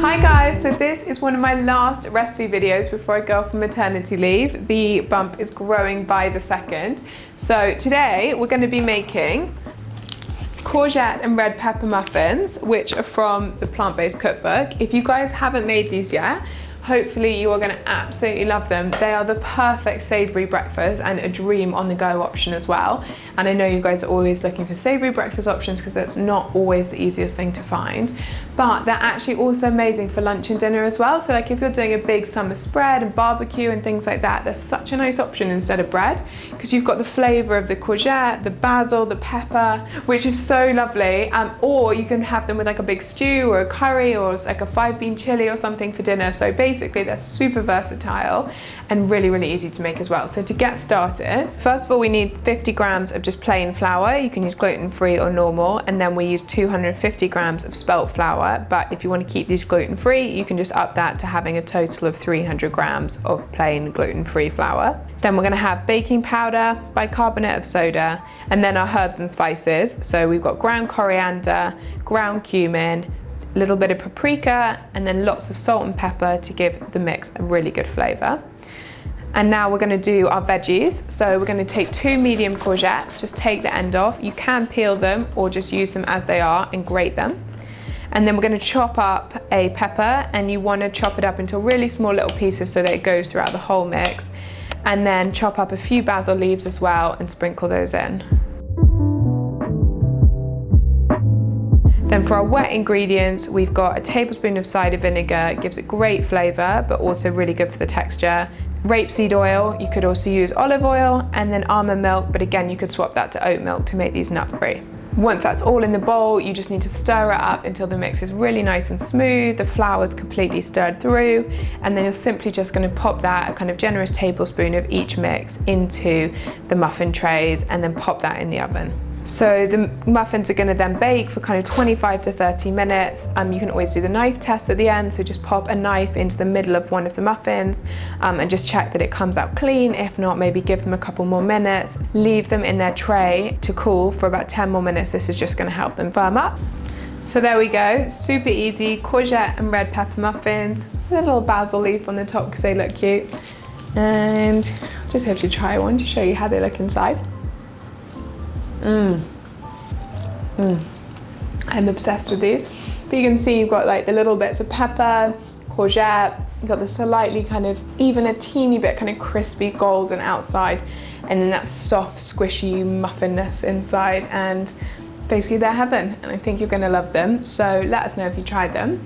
Hi guys, so this is one of my last recipe videos before I go off on maternity leave. The bump is growing by the second. So today we're going to be making courgette and red pepper muffins, which are from the Plant-Based Cookbook. If you guys haven't made these yet, hopefully you are going to absolutely love them. They are the perfect savoury breakfast and a dream on the go option as well. And I know you guys are always looking for savoury breakfast options because that's not always the easiest thing to find. But they're actually also amazing for lunch and dinner as well. So like if you're doing a big summer spread and barbecue and things like that, they're such a nice option instead of bread because you've got the flavour of the courgette, the basil, the pepper, which is so lovely. Or you can have them with like a big stew or a curry or it's like a 5-bean chili or something for dinner. So basically they're super versatile and really, really easy to make as well. So to get started, first of all, we need 50 grams of just plain flour. You can use gluten-free or normal. And then we use 250 grams of spelt flour. But if you want to keep these gluten-free, you can just up that to having a total of 300 grams of plain gluten-free flour. Then we're going to have baking powder, bicarbonate of soda, and then our herbs and spices. So we've got ground coriander, ground cumin, a little bit of paprika, and then lots of salt and pepper to give the mix a really good flavour. And now we're going to do our veggies. So we're going to take 2 medium courgettes, just take the end off. You can peel them or just use them as they are and grate them. And then we're going to chop up a pepper, and you want to chop it up into really small little pieces so that it goes throughout the whole mix. And then chop up a few basil leaves as well and sprinkle those in. Then for our wet ingredients, we've got a tablespoon of cider vinegar. It gives it great flavour, but also really good for the texture. Rapeseed oil, you could also use olive oil, and then almond milk, but again, you could swap that to oat milk to make these nut-free. Once that's all in the bowl, you just need to stir it up until the mix is really nice and smooth, the flour's completely stirred through, and then you're simply just going to pop that, a kind of generous tablespoon of each mix, into the muffin trays and then pop that in the oven. So the muffins are going to then bake for kind of 25 to 30 minutes. You can always do the knife test at the end, so just pop a knife into the middle of one of the muffins and just check that it comes out clean. If not, maybe give them a couple more minutes. Leave them in their tray to cool for about 10 more minutes. This is just going to help them firm up. So there we go, super easy courgette and red pepper muffins. A little basil leaf on the top because they look cute. And I'll just have to try one to show you how they look inside. I'm obsessed with these. But you can see you've got like the little bits of pepper, courgette, you've got the slightly kind of, even a teeny bit kind of crispy golden outside, and then that soft, squishy muffinness inside, and basically they're heaven, and I think you're gonna love them. So let us know if you tried them.